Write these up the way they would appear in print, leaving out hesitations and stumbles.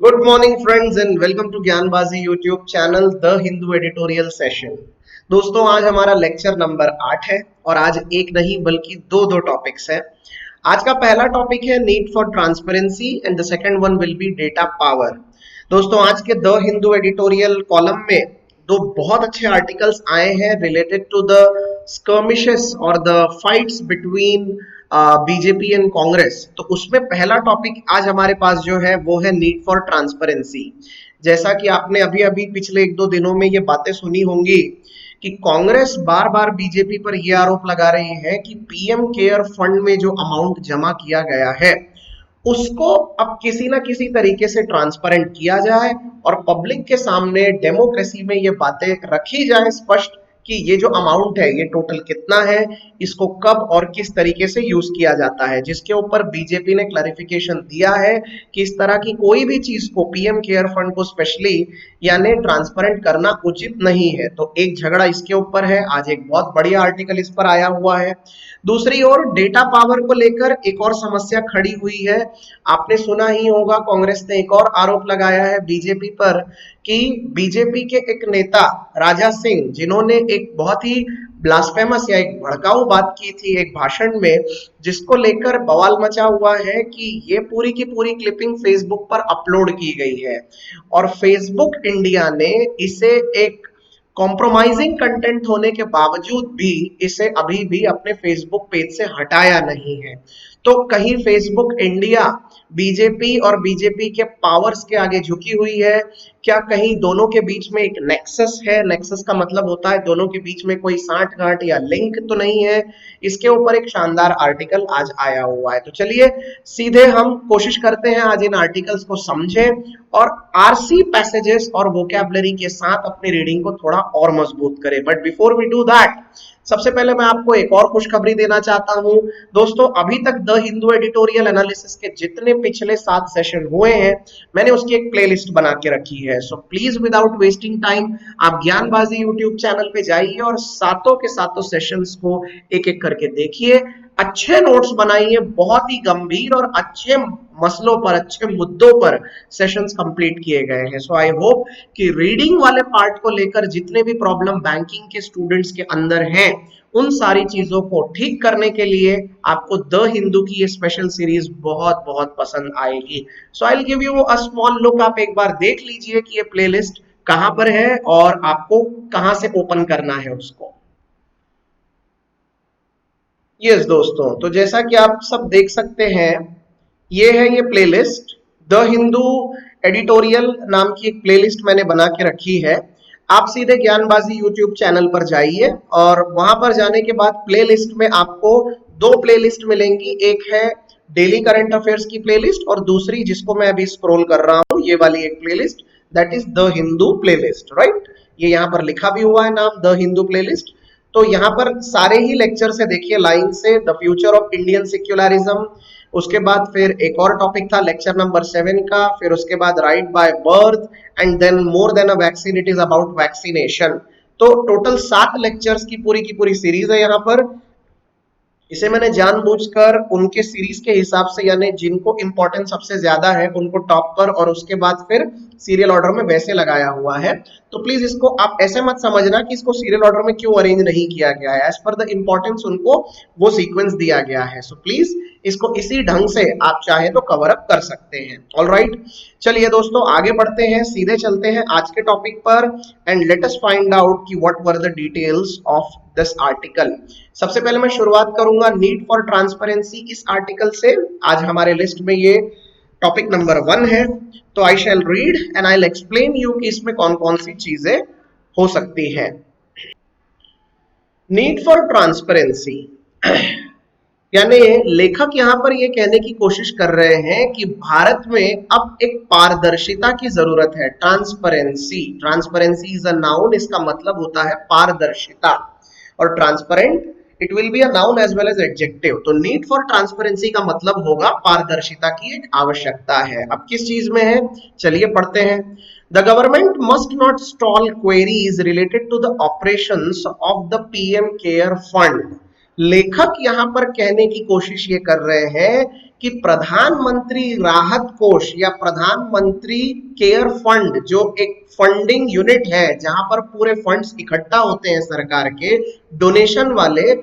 Good morning friends and welcome to Gyanbaji YouTube channel the Hindu editorial session. दोस्तों आज हमारा lecture number 8 है और आज एक नहीं बल्कि दो दो टॉपिक्स है। आज का पहला टॉपिक है need for transparency and the second one will be data power. दोस्तों आज के द हिंदू एडिटोरियल कॉलम में दो बहुत अच्छे आर्टिकल्स आए हैं रिलेटेड टू द skirmishes और the fights between BJP and Congress. तो उसमें पहला टॉपिक आज हमारे पास जो है वो है नीड फॉर ट्रांसपेरेंसी। जैसा कि आपने अभी अभी पिछले एक दो दिनों में ये बातें सुनी होंगी कि कांग्रेस बार बार बीजेपी पर यह आरोप लगा रही है कि पीएम केयर फंड में जो अमाउंट जमा किया गया है उसको अब किसी ना किसी तरीके से ट्रांसपेरेंट किया जाए और पब्लिक के सामने डेमोक्रेसी में ये बातें रखी जाए स्पष्ट कि ये जो अमाउंट है ये टोटल कितना है, इसको कब और किस तरीके से यूज किया जाता है, जिसके ऊपर बीजेपी ने क्लैरिफिकेशन दिया है कि इस तरह की कोई भी चीज को पीएम केयर फंड को स्पेशली यानी ट्रांसपेरेंट करना उचित नहीं है। तो एक झगड़ा इसके ऊपर है, आज एक बहुत बढ़िया आर्टिकल इस पर आया हुआ है। दूसरी ओर डेटा पावर को लेकर एक और समस्या खड़ी हुई है। आपने सुना ही होगा कांग्रेस ने एक और आरोप लगाया है बीजेपी पर कि बीजेपी के एक नेता राजा सिंह जिन्होंने एक बहुत ही ब्लास्फेमस या एक भड़काऊ बात की थी एक भाषण में, जिसको लेकर बवाल मचा हुआ है कि ये पूरी की पूरी क्लिपिंग फेसबुक पर अपलोड की गई है और फेसबुक इंडिया ने इसे एक कॉम्प्रोमाइजिंग कंटेंट होने के बावजूद भी इसे अभी भी अपने फेसबुक पेज से हटाया नहीं है। तो कहीं फेसबुक इंडिया बीजेपी और बीजेपी के पावर्स के आगे झुकी हुई है? क्या कहीं दोनों के बीच में एक नेक्सस है? नेक्सस का मतलब होता है दोनों के बीच में कोई साठ गांठ या लिंक तो नहीं है। इसके ऊपर एक शानदार आर्टिकल आज आया हुआ है। तो चलिए सीधे हम कोशिश करते हैं आज इन आर्टिकल्स को समझें और आरसी पैसेजेस और वोकैबुलरी के साथ अपनी रीडिंग को थोड़ा और मजबूत करें। But before we do that सबसे पहले मैं आपको एक और खुशखबरी देना चाहता हूं। दोस्तों अभी तक द हिंदू एडिटोरियल एनालिसिस के जितने पिछले 7 सेशन हुए हैं मैंने उसकी एक प्लेलिस्ट बना के रखी है। So please without wasting time आप ज्ञानबाजी यूट्यूब चैनल पे जाइए और सातों के सातों सेशंस को एक एक करके देखिए, अच्छे नोट्स बनाइए, बहुत ही गंभीर और अच्छे मसलों पर अच्छे मुद्दों पर सेशंस कंप्लीट किए गए हैं। सो आई होप कि रीडिंग वाले पार्ट को लेकर जितने भी प्रॉब्लम बैंकिंग के स्टूडेंट्स के अंदर हैं उन सारी चीजों को ठीक करने के लिए आपको द हिंदू की ये स्पेशल सीरीज बहुत बहुत पसंद आएगी। So I will give you a small look. आप एक बार देख लीजिए कि ये प्लेलिस्ट कहां पर है और आपको कहां से ओपन करना है उसको। यस दोस्तों, तो जैसा कि आप सब देख सकते हैं ये है ये प्लेलिस्ट द हिंदू एडिटोरियल नाम की एक प्लेलिस्ट मैंने बना के रखी है। आप सीधे ज्ञानबाजी यूट्यूब चैनल पर जाइए और वहां पर जाने के बाद प्लेलिस्ट में आपको दो प्लेलिस्ट मिलेंगी। एक है डेली करंट अफेयर्स की प्लेलिस्ट और दूसरी जिसको मैं अभी स्क्रॉल कर रहा हूं ये वाली एक playlist, that is the Hindu playlist, right. ये यहाँ पर लिखा भी हुआ है नाम द हिंदू प्लेलिस्ट। तो यहाँ पर सारे ही लेक्चर से देखिए लाइन से the future of Indian secularism, उसके बाद फिर एक और टॉपिक था लेक्चर नंबर 7 का, फिर उसके बाद right by birth and then more than a vaccine it is about vaccination. तो टोटल 7 लेक्चर्स की पूरी सीरीज है यहाँ पर। इसे मैंने जानबूझकर उनके सीरीज के हिसाब से यानी जिनको इंपॉर्टेंस सबसे ज्यादा है उनको टॉप पर और उसके बाद फिर सीरियल ऑर्डर में वैसे लगाया हुआ है। तो प्लीज इसको आप ऐसे मत समझना कि इसको सीरियल ऑर्डर में क्यों अरेंज नहीं किया गया है, एज पर द इंपॉर्टेंस उनको वो सीक्वेंस दिया गया है। सो प्लीज इसको इसी ढंग से आप चाहे तो कवर अप कर सकते हैं। ऑलराइट, चलिए दोस्तों आगे बढ़ते हैं, सीधे चलते हैं आज के टॉपिक पर and let us find out कि what were the details of this article. सबसे पहले मैं शुरुआत करूंगा नीड फॉर ट्रांसपेरेंसी इस आर्टिकल से। आज हमारे लिस्ट में ये टॉपिक नंबर 1 है। तो I shall read and I will explain you कि इसमें कौन कौन सी चीजें हो सकती है। नीड फॉर ट्रांसपेरेंसी यानी लेखक यहाँ पर ये कहने की कोशिश कर रहे हैं कि भारत में अब एक पारदर्शिता की जरूरत है। Transparency, transparency is a noun, इसका मतलब होता है पारदर्शिता और transparent it will be a noun as well as adjective. तो नीड फॉर ट्रांसपेरेंसी का मतलब होगा पारदर्शिता की एक आवश्यकता है। अब किस चीज में है, चलिए पढ़ते हैं। The government must not stall queries related to the operations of the PM Care Fund। लेखक यहां पर कहने की कोशिश ये कर रहे हैं कि प्रधानमंत्री राहत कोष या प्रधानमंत्री केयर फंड, जो एक फंडिंग यूनिट है जहां पर पूरे फंड्स इकट्ठा होते हैं सरकार के डोनेशन वाले,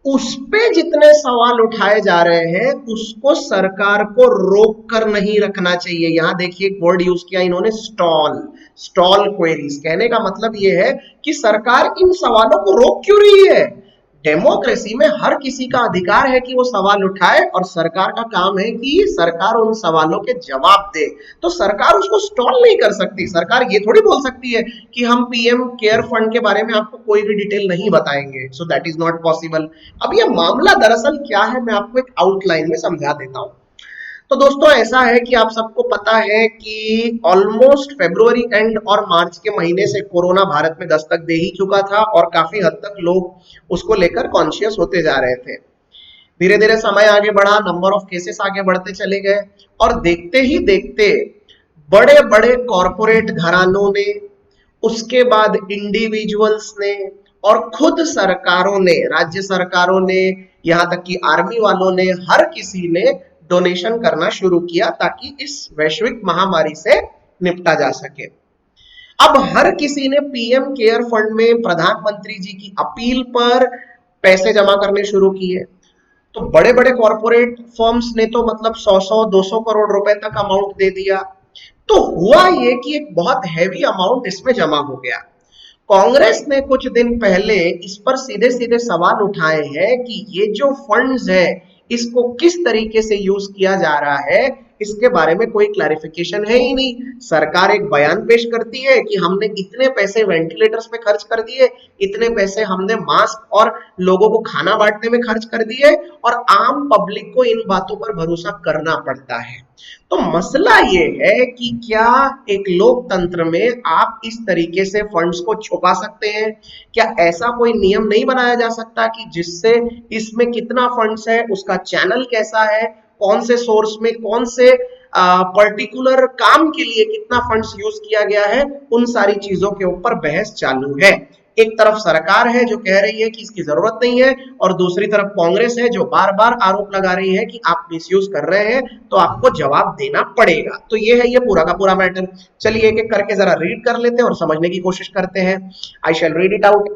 उस पे जितने सवाल उठाए जा रहे हैं उसको सरकार को रोक कर नहीं रखना चाहिए। यहां देखिए एक वर्ड यूज किया इन्होंने, स्टॉल। स्टॉल क्वेरीज कहने का मतलब यह है कि सरकार इन सवालों को रोक क्यों रही है। डेमोक्रेसी में हर किसी का अधिकार है कि वो सवाल उठाए और सरकार का काम है कि सरकार उन सवालों के जवाब दे। तो सरकार उसको स्टॉल नहीं कर सकती। सरकार ये थोड़ी बोल सकती है कि हम पीएम केयर फंड के बारे में आपको कोई भी डिटेल नहीं बताएंगे। So that is not possible. अब ये मामला दरअसल क्या है मैं आपको एक आउटलाइन में समझा देता हूं। तो दोस्तों ऐसा है कि आप सबको पता है कि ऑलमोस्ट फरवरी एंड और मार्च के महीने से कोरोना भारत में दस्तक दे ही चुका था और काफी हद तक लोग उसको लेकर कॉन्शियस होते जा रहे थे। धीरे धीरे समय आगे बढ़ा, नंबर ऑफ केसेस आगे बढ़ते चले गए और देखते ही देखते बड़े बड़े कॉरपोरेट घरानों ने, उसके बाद इंडिविजुअल्स ने और खुद सरकारों ने, राज्य सरकारों ने, यहां तक कि आर्मी वालों ने, हर किसी ने डोनेशन करना शुरू किया ताकि इस वैश्विक महामारी से निपटा जा सके। अब हर किसी ने पीएम केयर फंड में प्रधानमंत्री जी की अपील पर पैसे जमा करने शुरू किए। तो बड़े बड़े कॉरपोरेट फर्म्स ने तो मतलब 100 200 करोड़ रुपए तक अमाउंट दे दिया। तो हुआ ये कि एक बहुत हैवी अमाउंट इसमें जमा हो गया। कांग्रेस ने कुछ दिन पहले इस पर सीधे सीधे सवाल उठाए हैं कि ये जो फंड्स है इसको किस तरीके से यूज किया जा रहा है, इसके बारे में कोई क्लैरिफिकेशन है ही नहीं। सरकार एक बयान पेश करती है कि हमने इतने पैसे वेंटिलेटर्स पे खर्च कर दिए, इतने पैसे हमने मास्क और लोगों को खाना बांटने में खर्च कर दिए, और आम पब्लिक को इन बातों पर भरोसा करना पड़ता है। तो मसला ये है कि क्या एक लोकतंत्र में आप इस तरीके से फंड्स को छुपा सकते हैं? क्या ऐसा कोई नियम नहीं बनाया जा सकता कि जिससे इसमें कितना फंड्स है, उसका चैनल कैसा है, कौन से सोर्स में कौन से पर्टिकुलर काम के लिए कितना फंड्स यूज किया गया है, उन सारी चीजों के ऊपर बहस चालू है। एक तरफ सरकार है जो कह रही है कि इसकी जरूरत नहीं है, और दूसरी तरफ कांग्रेस है जो बार बार आरोप लगा रही है कि आप मिसयूज कर रहे हैं तो आपको जवाब देना पड़ेगा। तो ये है ये पूरा का पूरा मैटर। चलिए एक एक करके जरा रीड कर लेते हैं और समझने की कोशिश करते हैं। I shall read it out.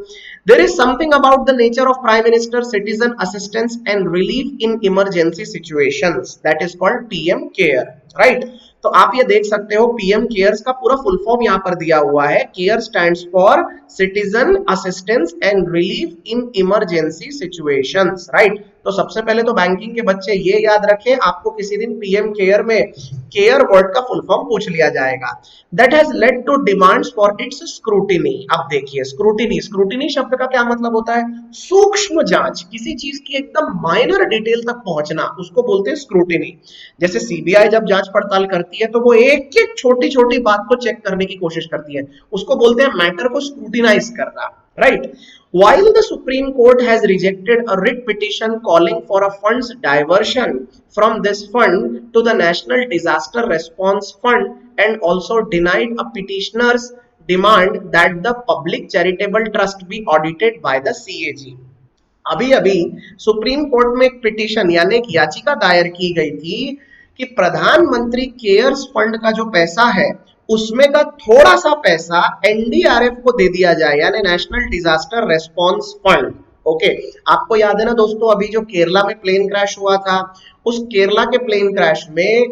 There is something about the nature of Prime Minister Citizen Assistance and Relief in Emergency Situations that is called PM Care, right? तो आप ये देख सकते हो पीएम केयर्स का पूरा फुल फॉर्म यहाँ पर दिया हुआ है। Care stands for citizen assistance and relief in emergency situations, right? तो सबसे पहले तो बैंकिंग के बच्चे ये याद रखें, आपको किसी दिन पीएम केयर में केयर वर्ड का फुल फॉर्म पूछ लिया जाएगा। That has led to demands for its scrutiny. अब देखिए स्क्रूटिनी, स्क्रूटिनी शब्द का क्या मतलब होता है? सूक्ष्म जांच, किसी चीज की एकदम माइनर डिटेल तक पहुंचना, उसको बोलते हैं स्क्रूटिनी। जैसे सीबीआई जब जांच पड़ताल करती है तो वो एक एक छोटी छोटी बात को चेक करने की कोशिश करती है, उसको बोलते हैं मैटर को स्क्रूटिनाइज करना, right? While the Supreme Court has rejected a writ petition calling for a funds diversion from this fund to the National Disaster Response Fund and also denied a petitioner's demand that the Public Charitable Trust be audited by the CAG. अभी अभी supreme court में एक petition यानी एक याचिका दायर की गई थी कि प्रधानमंत्री केयर्स फंड का जो पैसा है उसमें का थोड़ा सा पैसा एनडीआरएफ को दे दिया जाए, यानी national disaster response fund. Okay, आपको याद है ना दोस्तों, अभी जो केरला में प्लेन क्रैश हुआ था, उस केरला के प्लेन क्रैश में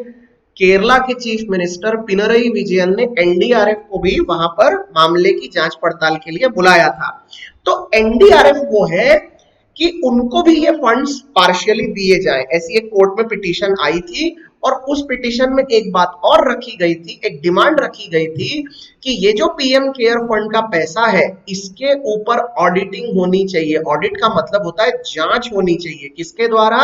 केरला के चीफ मिनिस्टर पिनरई विजयन ने एनडीआरएफ को भी वहां पर मामले की जांच पड़ताल के लिए बुलाया था। तो एनडीआरएफ वो है कि उनको भी ये फंड्स पार्शियली दिए जाए, ऐसी एक कोर्ट में पिटीशन आई थी। और उस पिटीशन में एक बात और रखी गई थी, एक डिमांड रखी गई थी कि ये जो पीएम केयर फंड का पैसा है इसके ऊपर ऑडिटिंग होनी चाहिए। ऑडिट का मतलब होता है जांच होनी चाहिए, किसके द्वारा?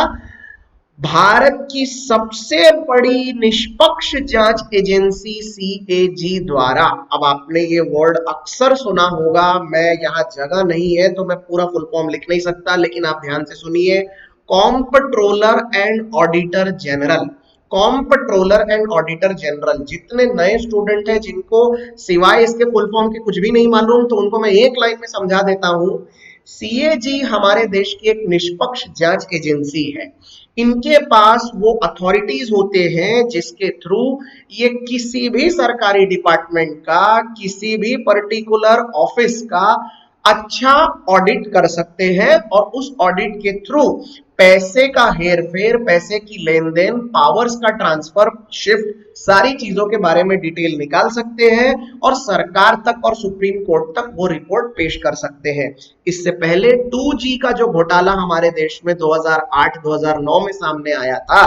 भारत की सबसे बड़ी निष्पक्ष जांच एजेंसी सीएजी द्वारा। अब आपने ये वर्ड अक्सर सुना होगा, मैं यहाँ जगह नहीं है तो मैं पूरा फुल फॉर्म लिख नहीं सकता, लेकिन आप ध्यान से सुनिए। Comptroller and auditor general, comptroller and auditor general. जितने नए स्टूडेंट हैं जिनको सिवाय इसके फुल फॉर्म के कुछ भी नहीं मालूम, तो उनको मैं एक लाइन में समझा देता हूं सीएजी हमारे देश की एक निष्पक्ष जांच एजेंसी है। इनके पास वो अथॉरिटीज होते हैं जिसके थ्रू ये किसी भी सरकारी डिपार्टमेंट का, किसी भी पर्टिकुलर ऑफिस का अच्छा ऑडिट कर सकते हैं और उस ऑडिट के थ्रू पैसे का हेर फेर, पैसे की लेन देन, पावर्स का ट्रांसफर, शिफ्ट, सारी चीजों के बारे में डिटेल निकाल सकते हैं और सरकार तक और सुप्रीम कोर्ट तक वो रिपोर्ट पेश कर सकते हैं। इससे पहले 2G का जो घोटाला हमारे देश में 2008-2009 में सामने आया था,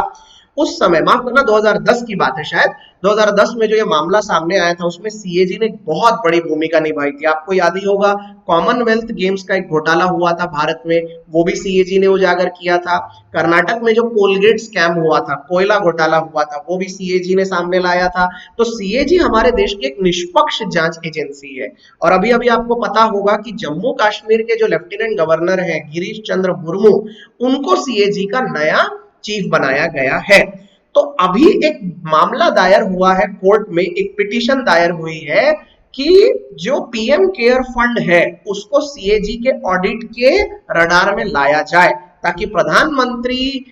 उस समय, माफ करना 2010 की बात है शायद, 2010 में जो ये मामला सामने आया था उसमें सीएजी ने एक बहुत बड़ी भूमिका निभाई थी। आपको याद ही होगा, कॉमनवेल्थ गेम्स का एक घोटाला हुआ था भारत में, वो भी सीएजी ने उजागर किया था। कर्नाटक में जो कोलगेट स्कैम हुआ था, कोयला घोटाला हुआ था, वो भी सीएजी ने सामने लाया था। तो सीएजी हमारे देश की एक निष्पक्ष जांच एजेंसी है। और अभी अभी आपको पता होगा कि जम्मू कश्मीर के जो लेफ्टिनेंट गवर्नर हैं गिरीश चंद्र मुर्मू, उनको सीएजी का नया चीफ बनाया गया है। तो अभी एक मामला दायर हुआ है कोर्ट में, एक पिटीशन दायर हुई है कि जो पीएम केयर फंड है उसको सीएजी के ऑडिट के रडार में लाया जाए, ताकि प्रधानमंत्री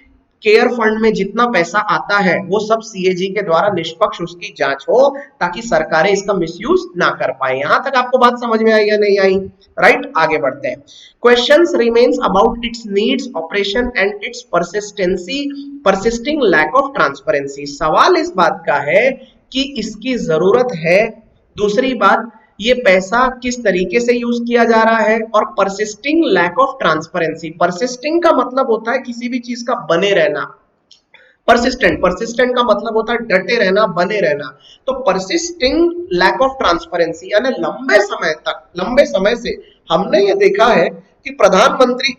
केयर फंड में जितना पैसा आता है वो सब सीएजी के द्वारा निष्पक्ष उसकी जांच हो, ताकि सरकारें इसका मिसयूज ना कर पाए। यहां तक आपको बात समझ में आई या नहीं आई? राइट, आगे बढ़ते हैं। Questions remains about its needs, operation and its persisting lack of transparency. सवाल इस बात का है कि इसकी जरूरत है, दूसरी बात ये पैसा किस तरीके से यूज किया जा रहा है, और persisting lack of transparency. Persisting का मतलब होता है किसी भी चीज का बने रहना, परसिस्टेंट का मतलब होता है डटे रहना, बने रहना। तो परसिस्टिंग लैक ऑफ ट्रांसपेरेंसी यानी लंबे समय से हमने ये देखा है कि प्रधानमंत्री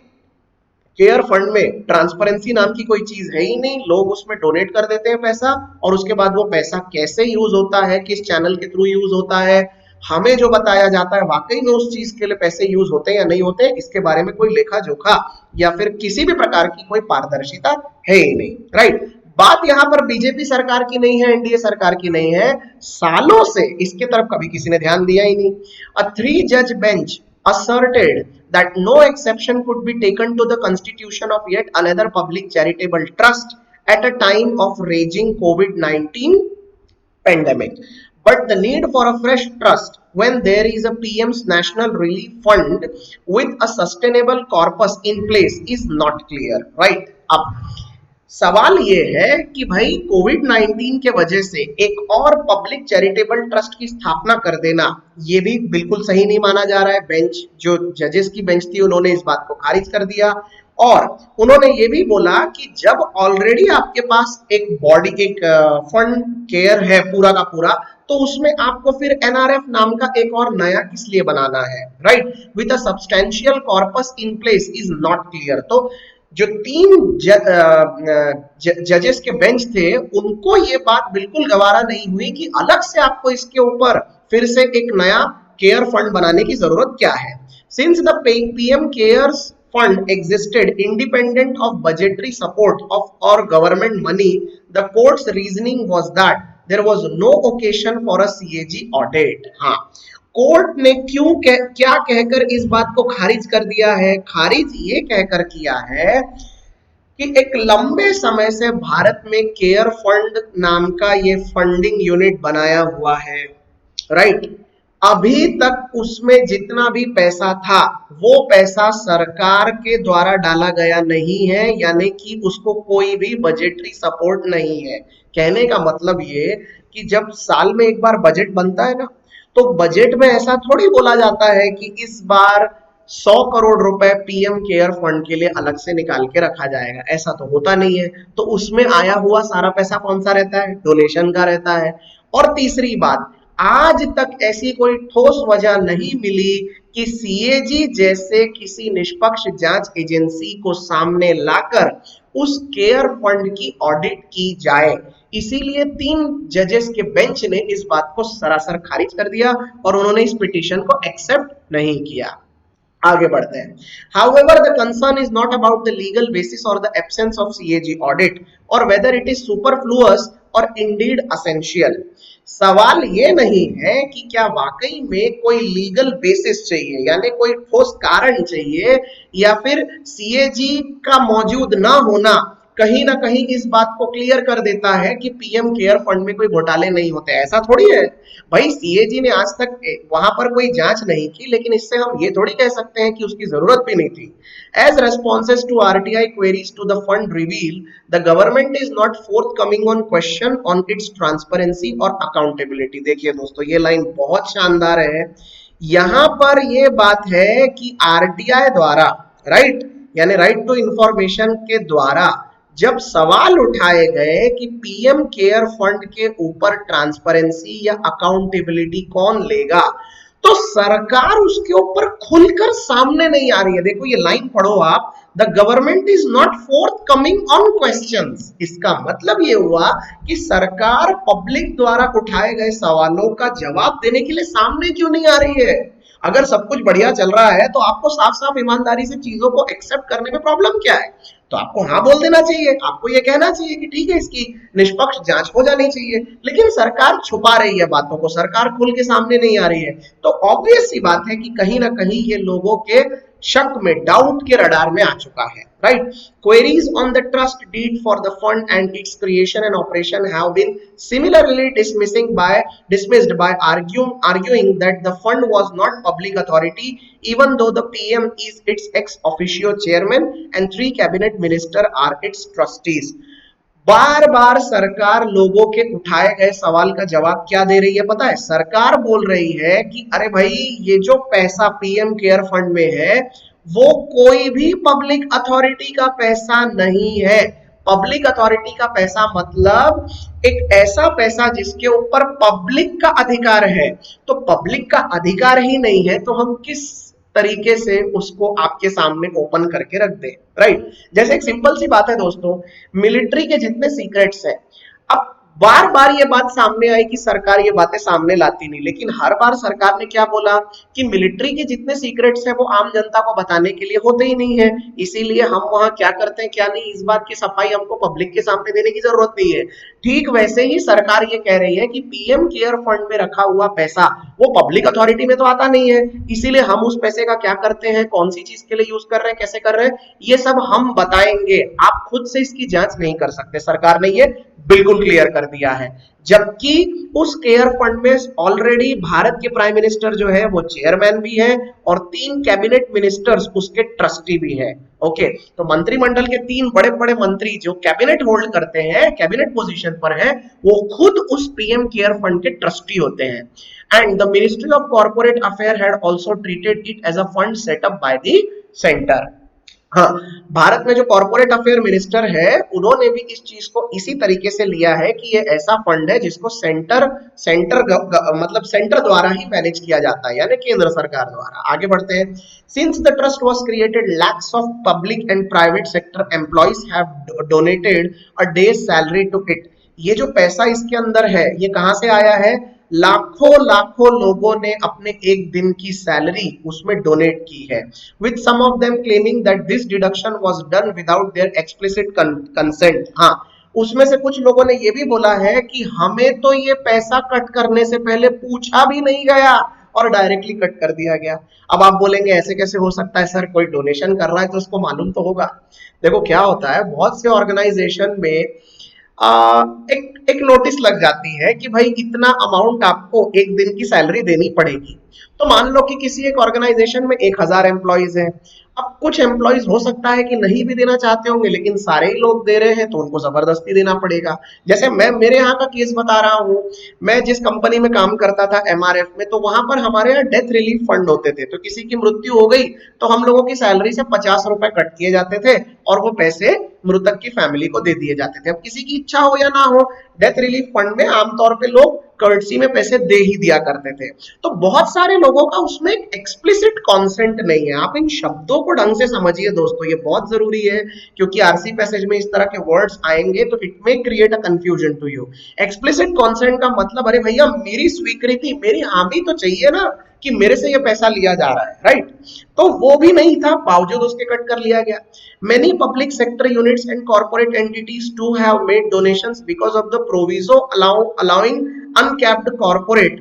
केयर फंड में ट्रांसपेरेंसी नाम की कोई चीज है ही नहीं। लोग उसमें डोनेट कर देते हैं पैसा, और उसके बाद वो पैसा कैसे यूज होता है, किस चैनल के थ्रू यूज होता है, हमें जो बताया जाता है वाकई में उस चीज के लिए पैसे यूज होते हैं या नहीं होते, इसके बारे में कोई लेखा जोखा या फिर किसी भी प्रकार की कोई पारदर्शिता है ही नहीं। राइट, बात यहां पर बीजेपी सरकार की नहीं है, एनडीए सरकार की नहीं है, सालों से इसके तरफ कभी किसी ने ध्यान दिया ही नहीं। अ 3 judge bench asserted that no exception could be taken to the constitution of yet another public charitable trust at a time of raging COVID-19 pandemic. But the need for a fresh trust when there is a PM's National Relief Fund with a sustainable corpus in place is not clear. Right? अब सवाल ये है कि भाई कोविड-19 के वजह से एक और पब्लिक चैरिटेबल ट्रस्ट की स्थापना कर देना, ये भी बिल्कुल सही नहीं माना जा रहा है। बेंच, जो जजेस की बेंच थी, उन्होंने इस बात को खारिज कर दिया और उन्होंने ये भी बोला कि जब ऑलरेडी आपके पास एक बॉडी, एक फंड केयर है पूरा का पूरा, तो उसमें आपको फिर एनआरएफ नाम का एक और नया किस लिए बनाना है? Right, with a substantial corpus in place is not clear. तो जो 3 जजेस के बेंच थे, उनको ये बात बिल्कुल गवारा नहीं हुई कि अलग से आपको इसके ऊपर फिर से एक नया केयर फंड बनाने की जरूरत क्या है। Since the PM cares fund existed independent of budgetary support of or government money, the court's reasoning was that there was no occasion for a CAG audit. हाँ, कोर्ट ने क्या कहकर इस बात को खारिज कर दिया है? खारिज ये कहकर किया है कि एक लंबे समय से भारत में केयर फंड नाम का ये फंडिंग यूनिट बनाया हुआ है। राइट, अभी तक उसमें जितना भी पैसा था वो पैसा सरकार के द्वारा डाला गया नहीं है, यानी कि उसको कोई भी बजटरी सपोर्ट नहीं है। कहने का मतलब ये कि जब साल में एक बार बजट बनता है ना, तो बजट में ऐसा थोड़ी बोला जाता है कि इस बार 100 करोड़ रुपए पीएम केयर फंड के लिए अलग से निकाल के रखा जाएगा, ऐसा तो होता नहीं है। तो उसमें आया हुआ सारा पैसा कौन सा रहता है? डोनेशन का रहता है। और तीसरी बात, आज तक ऐसी कोई ठोस वजह नहीं मिली कि सीएजी जैसे किसी निष्पक्ष जांच एजेंसी को सामने लाकर उस केयर फंड की ऑडिट की जाए। इसीलिए 3 जजेस के बेंच ने इस बात को सरासर खारिज कर दिया और उन्होंने इस पिटीशन को एक्सेप्ट नहीं किया। आगे बढ़ते हैं। However, the concern is not about the legal basis or the absence of CAG audit or whether it is superfluous or indeed essential. सवाल ये नहीं है कि क्या वाकई में कोई लीगल बेसिस चाहिए, यानी कोई ठोस कारण चाहिए, या फिर सीएजी का मौजूद ना होना कहीं ना कहीं इस बात को क्लियर कर देता है कि पीएम केयर फंड में कोई घोटाले नहीं होते। ऐसा थोड़ी है भाई, सीएजी ने आज तक वहां पर कोई जांच नहीं की, लेकिन इससे हम ये थोड़ी कह सकते हैं कि उसकी जरूरत भी नहीं थी। As responses to RTI queries to the fund reveal, the government is not forthcoming on question on its transparency और अकाउंटेबिलिटी। देखिए दोस्तों, ये लाइन बहुत शानदार है। यहां पर ये बात है कि आरटीआई द्वारा, राइट, यानी राइट टू इंफॉर्मेशन के द्वारा जब सवाल उठाए गए कि पीएम केयर फंड के ऊपर ट्रांसपेरेंसी या अकाउंटेबिलिटी कौन लेगा, तो सरकार उसके ऊपर खुलकर सामने नहीं आ रही है। देखो ये लाइन पढ़ो आप, the government is not forthcoming on questions. इसका मतलब ये हुआ कि सरकार पब्लिक द्वारा उठाए गए सवालों का जवाब देने के लिए सामने क्यों नहीं आ रही है। अगर सब कुछ बढ़िया चल रहा है तो आपको साफ साफ ईमानदारी से चीजों को एक्सेप्ट करने में प्रॉब्लम क्या है? तो आपको हाँ बोल देना चाहिए, आपको ये कहना चाहिए कि ठीक है, इसकी निष्पक्ष जांच हो जानी चाहिए। लेकिन सरकार छुपा रही है बातों को, सरकार खुल के सामने नहीं आ रही है। तो ऑब्वियस सी बात है कि कहीं ना कहीं ये लोगों के शक में, डाउट के रडार में आ चुका है, right. Queries on the trust deed for the fund and its creation and operation have been similarly dismissed by arguing that the fund was not public authority, even though the PM is its ex officio chairman and 3 cabinet minister are its trustees. बार बार सरकार लोगों के उठाए गए सवाल का जवाब क्या दे रही है पता है? सरकार बोल रही है कि अरे भाई, ये जो पैसा पीएम केयर फंड में है वो कोई भी पब्लिक अथॉरिटी का पैसा नहीं है। पब्लिक अथॉरिटी का पैसा मतलब एक ऐसा पैसा जिसके ऊपर पब्लिक का अधिकार है। तो पब्लिक का अधिकार ही नहीं है तो हम किस तरीके से उसको आपके सामने ओपन करके रख दे, राइट। जैसे एक सिंपल सी बात है दोस्तों, मिलिट्री के जितने सीक्रेट्स हैं, अब बार बार ये बात सामने आई कि सरकार ये बातें सामने लाती नहीं, लेकिन हर बार सरकार ने क्या बोला कि मिलिट्री के जितने सीक्रेट्स हैं वो आम जनता को बताने के लिए होते ही नहीं है, इसीलिए हम वहां क्या करते हैं क्या नहीं, इस बात की सफाई हमको पब्लिक के सामने देने की जरूरत नहीं है। ठीक वैसे ही सरकार ये कह रही है कि पीएम केयर फंड में रखा हुआ पैसा वो पब्लिक अथॉरिटी में तो आता नहीं है, इसीलिए हम उस पैसे का क्या करते हैं, कौन सी चीज के लिए यूज कर रहे हैं, कैसे कर रहे हैं, ये सब हम बताएंगे। आप खुद से इसकी जांच नहीं कर सकते, सरकार ने ये बिल्कुल क्लियर कर दिया है। जबकि उस केयर फंड में ऑलरेडी भारत के प्राइम मिनिस्टर जो है वो चेयरमैन भी है और 3 कैबिनेट मिनिस्टर्स उसके ट्रस्टी भी है। ओके, तो मंत्रिमंडल के 3 बड़े बड़े मंत्री जो कैबिनेट होल्ड करते हैं, कैबिनेट पोजीशन पर है, वो खुद उस पीएम केयर फंड के ट्रस्टी होते हैं। And the ministry of corporate affair had also treated it as a fund setup by the centre. हाँ, भारत में जो कॉर्पोरेट अफेयर मिनिस्टर है उन्होंने भी इस चीज को इसी तरीके से लिया है कि ये ऐसा फंड है जिसको मतलब सेंटर द्वारा ही मैनेज किया जाता है, यानी केंद्र सरकार द्वारा। आगे बढ़ते हैं। Since the trust was created, lakhs of public and private sector employees have donated a day's salary to it. ये जो पैसा इसके अंदर है ये कहां से आया है? लाखों लाखों लोगों ने अपने एक दिन की सैलरी उसमें डोनेट की है, with some of them claiming that this deduction was done without their explicit consent। हाँ, उसमें से कुछ लोगों ने ये भी बोला है कि हमें तो ये पैसा कट करने से पहले पूछा भी नहीं गया और डायरेक्टली कट कर दिया गया। अब आप बोलेंगे ऐसे कैसे हो सकता है सर, कोई डोनेशन कर रहा है तो उसको मालूम तो होगा। देखो क्या होता है, बहुत से ऑर्गेनाइजेशन में एक नोटिस लग जाती है कि भाई इतना अमाउंट आपको एक दिन की सैलरी देनी पड़ेगी। तो मान लो कि किसी एक ऑर्गेनाइजेशन में 1000 एम्प्लॉइज हैं। अब कुछ एम्प्लॉइज हो सकता है कि नहीं भी देना चाहते होंगे, लेकिन सारे ही लोग दे रहे हैं तो उनको जबरदस्ती देना पड़ेगा। जैसे मैं मेरे यहाँ का केस बता रहा हूँ, मैं जिस कंपनी में काम करता था एमआरएफ में, तो वहां पर हमारे यहाँ डेथ रिलीफ फंड होते थे। तो किसी की मृत्यु हो गई तो हम लोगों की सैलरी से 50 रुपए कट किए जाते थे और वो पैसे मृतक की फैमिली को दे दिए जाते थे। अब किसी की इच्छा हो या ना हो, डेथ रिलीफ फंड में आमतौर पे लोग कर्टसी में पैसे दे ही दिया करते थे। तो बहुत सारे लोगों का उसमें एक्सप्लिसिट कॉन्सेंट नहीं है। आप इन शब्दों को ढंग से समझिए दोस्तों, ये बहुत जरूरी है, क्योंकि आरसी पैसेज में इस तरह के वर्ड्स आएंगे तो it may create a confusion to you. Explicit consent का मतलब, अरे भैया मेरी स्वीकृति, मेरी हामी तो चाहिए ना कि मेरे से ये पैसा लिया जा रहा है, राइट? तो वो भी नहीं था, बावजूद उसके कट कर लिया गया। Many public sector units and corporate entities too have made donations because of the proviso allowing uncapped corporate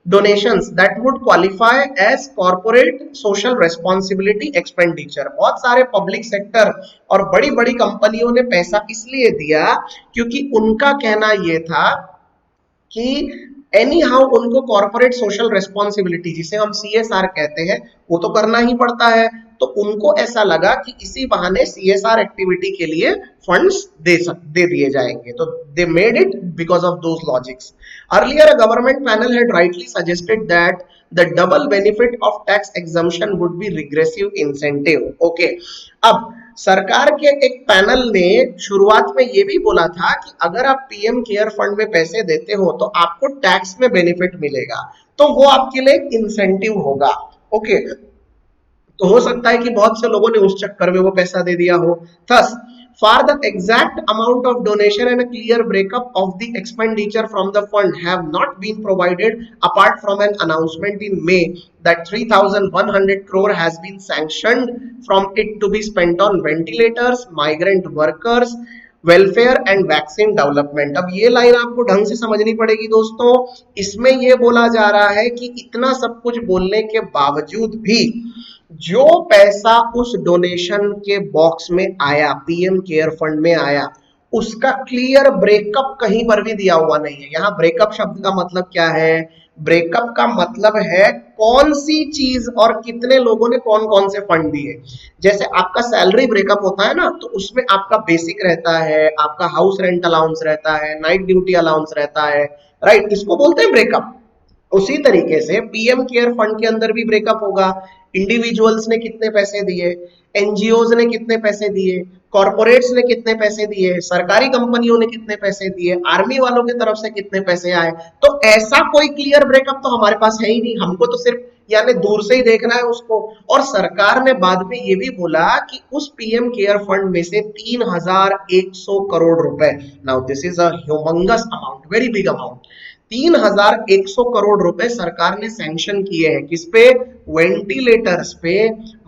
donations that would qualify as corporate social responsibility expenditure। बहुत सारे पब्लिक सेक्टर और बड़ी बड़ी कंपनियों ने पैसा इसलिए दिया क्योंकि उनका कहना यह था कि एनी हाउ उनको कॉर्पोरेट सोशल रेस्पॉन्सिबिलिटी, जिसे हम सीएसआर कहते हैं, वो तो करना ही पड़ता है। तो उनको ऐसा लगा कि इसी बहाने सीएसआर एक्टिविटी के लिए फंड्स दे दिए जाएंगे। तो they made it because of those logics. Earlier a government panel had rightly suggested that the double benefit of tax exemption would be regressive incentive। Okay, अब सरकार के एक पैनल ने शुरुआत में ये भी बोला था कि अगर आप पीएम केयर फंड में पैसे देते हो तो आपको टैक्स में बेनिफिट मिलेगा, तो वो आपके लिए एक इंसेंटिव होगा। ओके, तो हो सकता है कि बहुत से लोगों ने उस चक्कर में वो पैसा दे दिया हो। Thus for the exact amount of donation and a clear breakup of the expenditure from the fund have not been provided apart from an announcement in May that 3,100 crore has been sanctioned from it to be spent on ventilators, migrant workers, welfare and vaccine development. अब ये line आपको ढंग से समझनी पड़ेगी दोस्तों। इसमें ये बोला जा रहा है कि इतना सब कुछ बोलने के बावजूद भी जो पैसा उस डोनेशन के बॉक्स में आया, पीएम केयर फंड में आया, उसका क्लियर ब्रेकअप कहीं पर भी दिया हुआ नहीं है। यहाँ ब्रेकअप शब्द का मतलब क्या है? ब्रेकअप का मतलब है कौन सी चीज और कितने लोगों ने कौन कौन से फंड दिए। जैसे आपका सैलरी ब्रेकअप होता है ना, तो उसमें आपका बेसिक रहता है, आपका हाउस रेंट अलाउंस रहता है, नाइट ड्यूटी अलाउंस रहता है, राइट? इसको बोलते हैं ब्रेकअप। उसी तरीके से पीएम केयर फंड के अंदर भी ब्रेकअप होगा। इंडिविजुअल्स ने कितने पैसे दिए, एनजीओज ने कितने पैसे दिए, कॉर्पोरेट्स ने कितने पैसे दिए, सरकारी कंपनियों ने कितने पैसे दिए, आर्मी वालों की तरफ से कितने पैसे आए। तो ऐसा कोई क्लियर ब्रेकअप तो हमारे पास है ही नहीं, हमको तो सिर्फ यानी दूर से ही देखना है उसको। और सरकार ने बाद में ये भी बोला कि उस पीएम केयर फंड में से 3,100 करोड़ रुपए, now this is a humongous amount, very big amount, 3,100 crore रुपए सरकार ने सैंक्शन किए हैं। किस पे? वेंटिलेटर्स पे,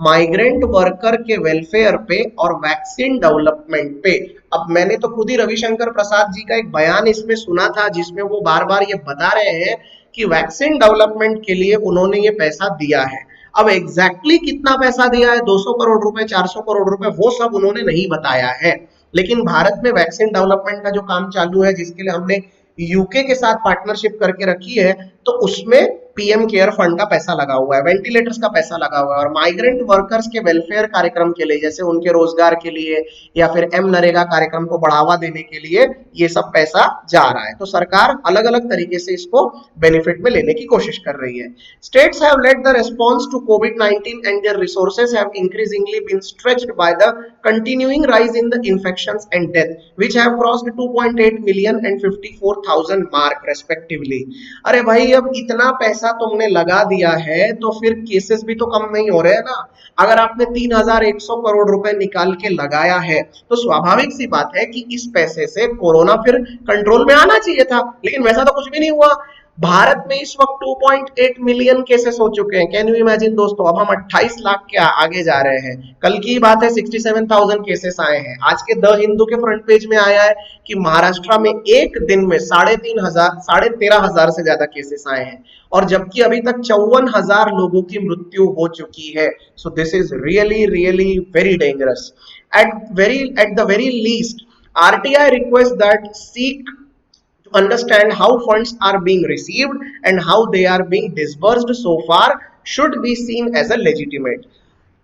माइग्रेंट वर्कर के वेलफेयर पे और वैक्सीन डेवलपमेंट पे। अब मैंने तो खुद ही रविशंकर प्रसाद जी का एक बयान इसमें सुना था जिसमें वो बार बार ये बता रहे हैं कि वैक्सीन डेवलपमेंट के लिए उन्होंने ये पैसा दिया है। अब एग्जैक्टली कितना पैसा दिया है, 200 करोड़ रुपए, 400 करोड़ रुपए, वो सब उन्होंने नहीं बताया है। लेकिन भारत में वैक्सीन डेवलपमेंट का जो काम चालू है, जिसके लिए हमने यूके के साथ पार्टनरशिप करके रखी है, तो उसमें पीएम केयर फंड का पैसा लगा हुआ है, वेंटिलेटर्स का पैसा लगा हुआ है, और माइग्रेंट वर्कर्स के वेलफेयर कार्यक्रम के लिए, जैसे उनके रोजगार के लिए या फिर एम नरेगा कार्यक्रम को बढ़ावा देने के लिए ये सब पैसा जा रहा है। तो सरकार अलग अलग तरीके से इसको बेनिफिट में लेने की कोशिश कर रही है। States have led the response to कोविड-19 and their resources have increasingly been stretched by the continuing rise in the infections and death which have crossed 2.8 million and 54,000 mark respectively. अरे भाई, अब इतना पैसा तुमने लगा दिया है तो फिर केसेस भी तो कम नहीं हो रहे हैं ना। अगर आपने 3,100 करोड़ रुपए निकाल के लगाया है तो स्वाभाविक सी बात है कि इस पैसे से कोरोना फिर कंट्रोल में आना चाहिए था, लेकिन वैसा तो कुछ भी नहीं हुआ। भारत में इस वक्त 2.8 मिलियन केसेस हो चुके हैं। कैन यू इमेजिन दोस्तों? अब हम 28 लाख के आगे जा रहे हैं। कल की बात है 67,000 केसेस आए हैं। आज के द हिंदू के फ्रंट पेज में आया है कि महाराष्ट्र में एक दिन में 13,500 से ज्यादा केसेस आए हैं, और जबकि अभी तक 54,000 लोगों की मृत्यु हो चुकी है। So this is really really very dangerous. At the very least, RTI requests that seek to understand how funds are being received and how they are being disbursed so far should be seen as a legitimate।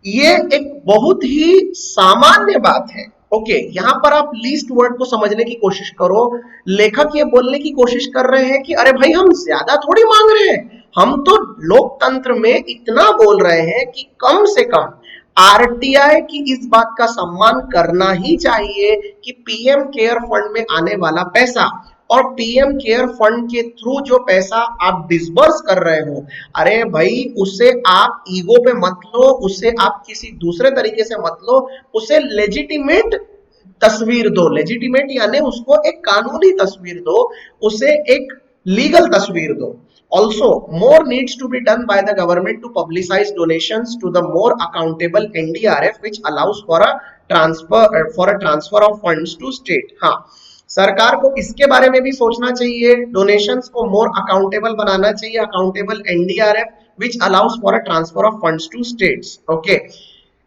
ये एक बहुत ही सामान्य बात है। Okay, यहाँ पर आप least word को समझने की कोशिश करो। लेखक ये बोलने की कोशिश कर रहे हैं कि अरे भाई, हम ज्यादा थोड़ी मांग रहे हैं, हम तो लोकतंत्र में इतना बोल रहे हैं कि कम से कम आरटीआई की इस बात का सम्मान करना ही चाहिए कि पीएम केयर फंड में आने वाला पैसा और पीएम केयर फंड के थ्रू जो पैसा आप डिसबर्स कर रहे हो, अरे भाई, उसे आप ईगो पे मत लो, उसे आप किसी दूसरे तरीके से मत लो, उसे लेजिटिमेट तस्वीर दो। लेजिटिमेट यानी उसको एक कानूनी तस्वीर दो, उसे एक लीगल तस्वीर दो। Also, more needs to be done by the government to publicize donations to the more accountable NDRF, which allows for a transfer of funds to state। हाँ, सरकार को इसके बारे में भी सोचना चाहिए, डोनेशंस को मोर अकाउंटेबल बनाना चाहिए, accountable NDRF which allows for a transfer of funds to states. Okay,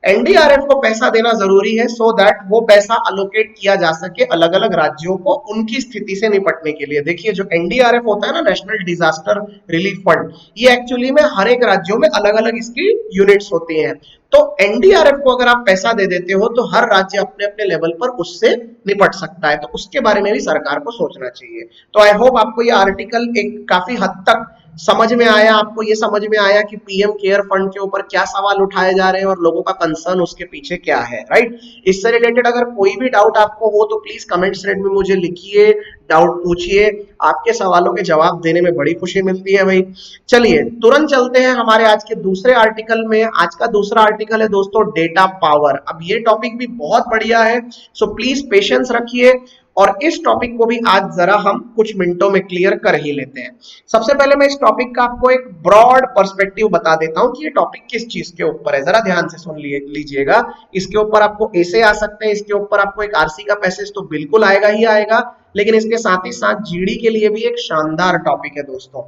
NDRF को पैसा देना जरूरी है सो दैट वो पैसा अलोकेट किया जा सके अलग अलग राज्यों को उनकी स्थिति से निपटने के लिए। देखिए, जो एनडीआरएफ होता है ना, नेशनल डिजास्टर रिलीफ फंड, ये एक्चुअली में हर एक राज्यों में अलग अलग इसकी यूनिट्स होती हैं। तो एनडीआरएफ को अगर आप पैसा दे देते हो तो हर राज्य अपने अपने लेवल पर उससे निपट सकता है, तो उसके बारे में भी सरकार को सोचना चाहिए। तो आई होप आपको ये आर्टिकल एक काफी हद तक समझ में आया, आपको ये समझ में आया कि पीएम केयर फंड के ऊपर क्या सवाल उठाए जा रहे हैं और लोगों का कंसर्न उसके पीछे क्या है, राइट। इससे रिलेटेड अगर कोई भी डाउट आपको हो तो प्लीज कमेंट थ्रेड में मुझे लिखिए, डाउट पूछिए, आपके सवालों के जवाब देने में बड़ी खुशी मिलती है भाई। चलिए तुरंत चलते हैं हमारे आज के दूसरे आर्टिकल में। आज का दूसरा आर्टिकल है दोस्तों डेटा पावर। अब ये टॉपिक भी बहुत बढ़िया है, सो प्लीज पेशेंस रखिए और इस टॉपिक को भी आज जरा हम कुछ मिनटों में क्लियर कर ही लेते हैं। सबसे पहले मैं इस टॉपिक का आपको एक ब्रॉड पर्सपेक्टिव बता देता हूं कि ये टॉपिक किस चीज के ऊपर है, जरा ध्यान से सुन लीजिएगा। इसके ऊपर आपको ऐसे आ सकते हैं, इसके ऊपर आपको एक आरसी का पैसेज तो बिल्कुल आएगा ही आएगा, लेकिन इसके साथ ही साथ जीडी के लिए भी एक शानदार टॉपिक है दोस्तों।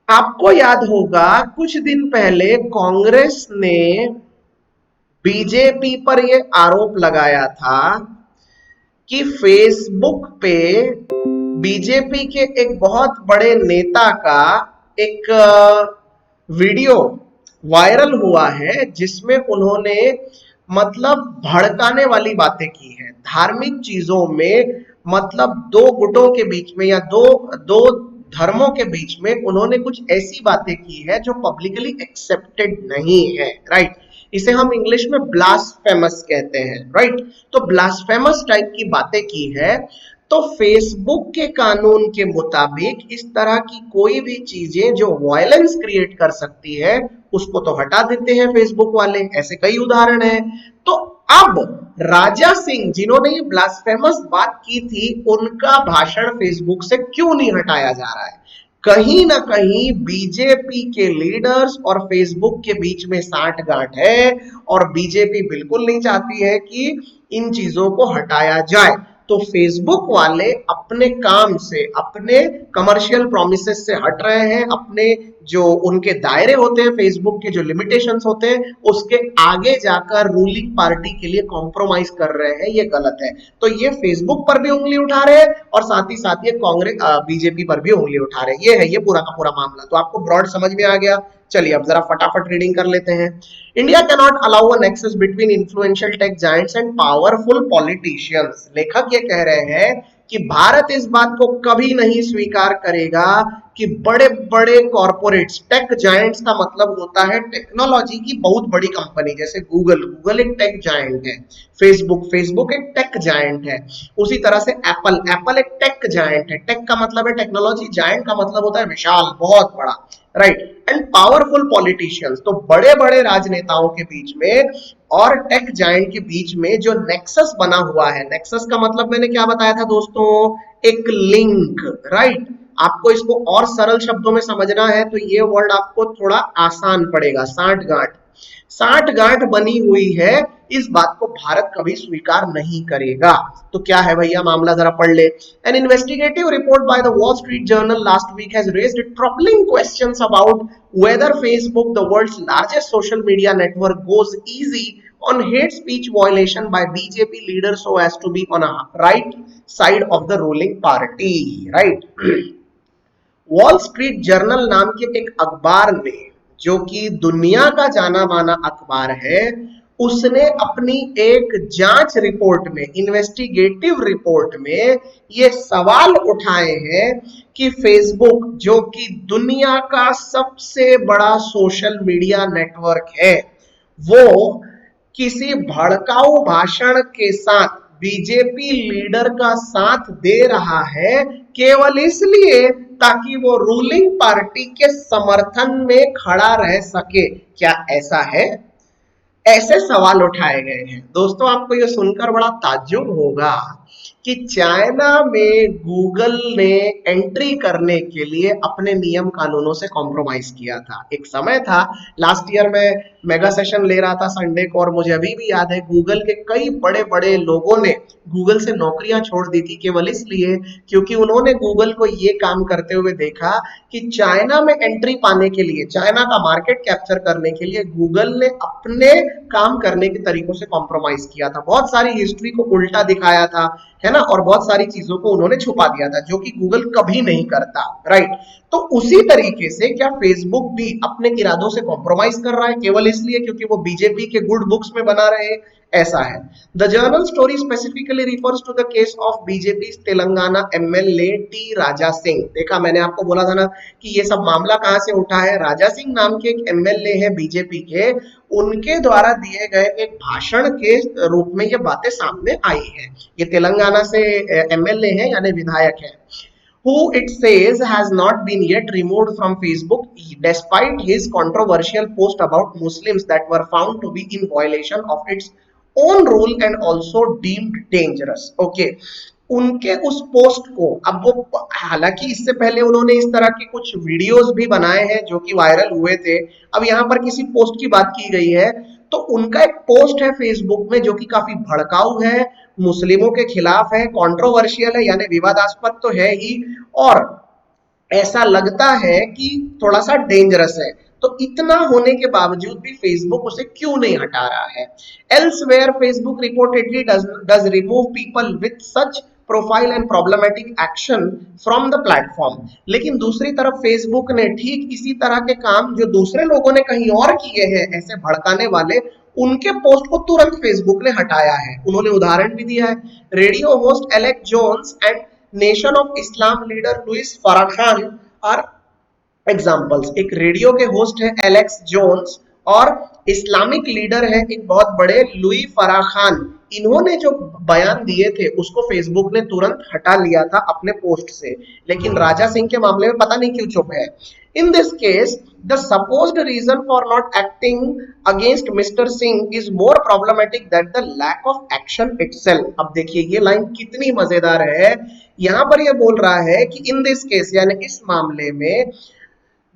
आपको याद होगा कुछ दिन पहले कांग्रेस ने बीजेपी पर यह आरोप लगाया था कि फेसबुक पे बीजेपी के एक बहुत बड़े नेता का एक वीडियो वायरल हुआ है जिसमें उन्होंने मतलब भड़काने वाली बातें की हैं, धार्मिक चीजों में, मतलब दो गुटों के बीच में या दो दो धर्मों के बीच में उन्होंने कुछ ऐसी बातें की है जो पब्लिकली एक्सेप्टेड नहीं है, राइट। इसे हम इंग्लिश में ब्लास्फेमस कहते हैं, राइट। तो ब्लास्फेमस टाइप की बातें की है, तो फेसबुक के कानून के मुताबिक इस तरह की कोई भी चीजें जो वायलेंस क्रिएट कर सकती है उसको तो हटा देते हैं फेसबुक वाले। ऐसे कई उदाहरण हैं। तो अब राजा सिंह जिन्होंने ये ब्लास्फेमस बात की थी, उनका भाषण फेसबुक से क्यों नहीं हटाया जा रहा है? कहीं ना कहीं बीजेपी के लीडर्स और फेसबुक के बीच में साठगांठ है और बीजेपी बिल्कुल नहीं चाहती है कि इन चीजों को हटाया जाए। तो फेसबुक वाले अपने काम से, अपने कमर्शियल प्रोमिसेस से हट रहे हैं, अपने जो उनके दायरे होते हैं फेसबुक के, जो लिमिटेशंस होते हैं, उसके आगे जाकर रूलिंग पार्टी के लिए कॉम्प्रोमाइज कर रहे हैं। ये गलत है। तो ये फेसबुक पर भी उंगली उठा रहे हैं और साथ ही साथ ये कांग्रेस बीजेपी पर भी उंगली उठा रहे हैं। ये है ये पूरा का पूरा मामला। तो आपको ब्रॉड समझ में आ गया। चलिए अब जरा फटाफट रीडिंग कर लेते हैं। India cannot allow a nexus between influential tech giants and powerful politicians. लेखक ये कह रहे हैं कि भारत इस बात को कभी नहीं स्वीकार करेगा कि बड़े बड़े कॉर्पोरेट्स, टेक जायंट्स का मतलब होता है टेक्नोलॉजी की बहुत बड़ी कंपनी, जैसे गूगल, गूगल एक टेक जायंट है, फेसबुक, फेसबुक एक टेक जायंट है, उसी तरह से एप्पल, एप्पल एक टेक जायंट है। टेक का मतलब है टेक्नोलॉजी, जायंट का मतलब होता है विशाल, बहुत बड़ा, राइट। एंड पावरफुल पॉलिटिशियंस, तो बड़े बड़े राजनेताओं के बीच में और टेक जायंट के बीच में जो नेक्सस बना हुआ है, नेक्सस का मतलब मैंने क्या बताया था दोस्तों, एक लिंक, राइट। आपको इसको और सरल शब्दों में समझना है तो ये वर्ड आपको थोड़ा आसान पड़ेगा, साठगांठ। साठगांठ बनी हुई है, इस बात को भारत कभी स्वीकार नहीं करेगा। तो क्या है भैया मामला, जरा पढ़ ले। An investigative report by the Wall Street Journal last week has raised troubling questions about whether Facebook, the world's largest social media network, goes easy on hate speech violation by BJP leaders so as to be on a right side of the ruling party, right। Wall Street journal नाम के एक अखबार ने, जो कि दुनिया का जाना माना अखबार है, उसने अपनी एक जांच रिपोर्ट में, इन्वेस्टिगेटिव रिपोर्ट में ये सवाल उठाए हैं कि फेसबुक, जो कि दुनिया का सबसे बड़ा सोशल मीडिया नेटवर्क है, वो किसी भड़काऊ भाषण के साथ बीजेपी लीडर का साथ दे रहा है केवल इसलिए ताकि वो रूलिंग पार्टी के समर्थन में खड़ा रह सके। क्या ऐसा है? ऐसे सवाल उठाए गए हैं दोस्तों। आपको ये सुनकर बड़ा ताज्जुब होगा कि चाइना में गूगल ने एंट्री करने के लिए अपने नियम कानूनों से कॉम्प्रोमाइज किया था। एक समय था, लास्ट ईयर में मेगा सेशन ले रहा था संडे को, और मुझे अभी भी याद है गूगल के कई बड़े बड़े लोगों ने गूगल से नौकरियां छोड़ दी थी, केवल इसलिए क्योंकि उन्होंने गूगल को ये काम करते हुए देखा कि चाइना में एंट्री पाने के लिए, चाइना का मार्केट कैप्चर करने के लिए गूगल ने अपने काम करने के तरीकों से कॉम्प्रोमाइज किया था। बहुत सारी हिस्ट्री को उल्टा दिखाया था, है ना, और बहुत सारी चीजों को उन्होंने छुपा दिया था, जो कि गूगल कभी नहीं करता, राइट। तो उसी तरीके से क्या फेसबुक भी अपने इरादों से कॉम्प्रोमाइज कर रहा है केवल इसलिए क्योंकि वो बीजेपी के गुड बुक्स में बना रहे? ऐसा है। The journal story specifically refers to the case of BJP Telangana MLA T Raja Singh. देखा, मैंने आपको बोला था ना कि ये सब मामला कहां से उठा है। राजा सिंह नाम के एक एमएलए है बीजेपी के, उनके द्वारा दिए गए एक भाषण के रूप में ये बातें सामने आई है। ये तेलंगाना से एमएलए है, यानी विधायक है, who it says has not been yet removed from Facebook despite his controversial post about Muslims that were found to be in violation of its own rule and also deemed dangerous. Okay, उनके उस post को, अब वो हालांकि इससे पहले उन्होंने इस तरह के कुछ वीडियोस भी बनाए हैं जो कि वायरल हुए थे, अब यहाँ पर किसी पोस्ट की बात की गई है, तो उनका एक पोस्ट है फेसबुक में जो कि काफी भड़काऊ है, मुस्लिमों के खिलाफ है, कंट्रोवर्शियल है, यानी विवादास्पद तो है ही, और ऐसा लगता है कि थोड़ा सा डेंजरस है। तो इतना होने के बावजूद भी फेसबुक उसे क्यों नहीं हटा रहा है? Elsewhere Facebook reportedly does remove people with such profile and problematic action from the platform. लेकिन दूसरी तरफ फेसबुक ने ठीक इसी तरह के काम जो दूसरे लोगों ने कहीं और किए हैं, ऐसे भड़काने वाले, उनके पोस्ट को तुरंत फेसबुक ने हटाया है। उन्होंने उदाहरण भी दिया है। Radio host Alex Jones and Nation of Islam leader Louis Farrakhan are examples. एक रेडियो के होस्ट है एलेक्स जोन्स, और इस्लामिक लीडर है एक बहुत बड़े लुई फरा खान। इन्होंने जो बयान दिए थे उसको फेसबुक ने तुरंत हटा लिया था अपने पोस्ट से, लेकिन राजा सिंह के मामले में पता नहीं क्यों चुप है। In this case the supposed reason for not acting against mister Singh is more problematic that the lack of action itself. अब देखिए ये लाइन कितनी मजेदार है। यहां पर यह बोल रहा है कि इन दिस केस, यानी इस मामले में